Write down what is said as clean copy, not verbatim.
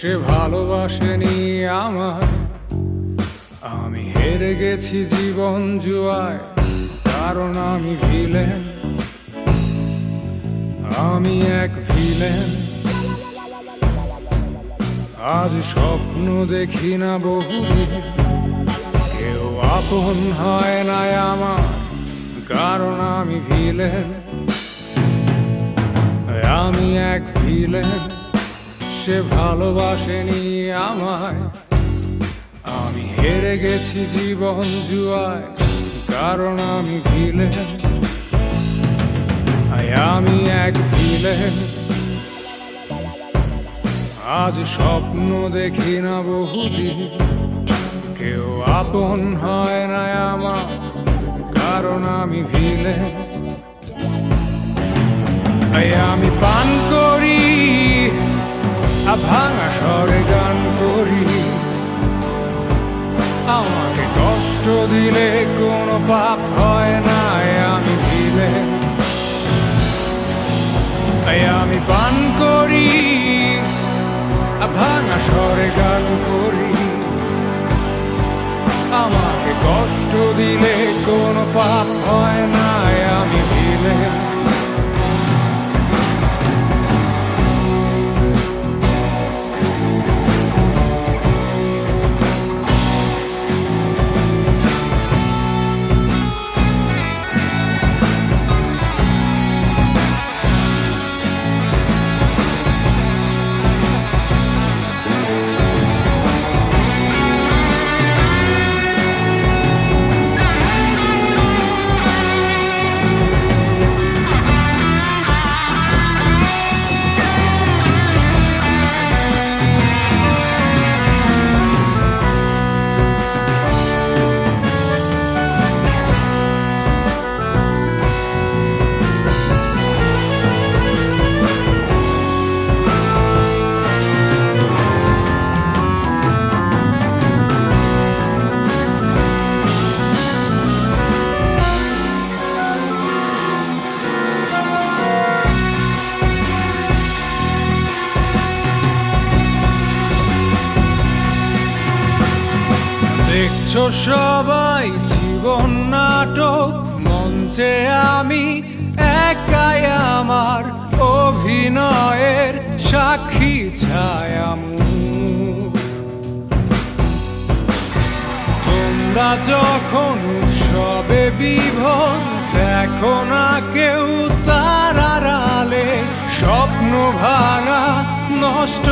সে ভালোবাসেনি আমায়। আমি হেরে গেছি জীবন জুয়ায়, কারণ আমি ভিলেন, আমি এক ভিলেন। আজ স্বপ্ন দেখি না বহুদিন, কেউ আপন হয় না আমার, কারণ আমি ভিলেন, আমি এক ভিলেন। সে ভালোবাসেনি আমায়। আমি হেরে গেছি জীবন জুয়ায়, কারণ আমি ভিলেন, আমি এক ভিলেন। আজ স্বপ্ন দেখি না বহুদিন, কেউ আপন হয় না আমার, কারণ আমি ভিলেন। আমি পান করি, ভাঙা স্বরে গান করি। আমাকে কষ্ট দিলে কোনো পাপ হয় না, আমি ভিলেন। আমি পান করি, ভাঙা স্বরে গান করি। আমাকে কষ্ট দিলে কোনো পাপ হয় না, আমি ভিলেন। দেখছো সবাই জীবন নাটক, মঞ্চে আমি একাই আমার অভিনয়ের সাক্ষী ছায়ামুখ। তোমরা যখন উৎসবে বিভোর, দেখো না কেউ তার আড়ালে স্বপ্ন ভাঙা নষ্ট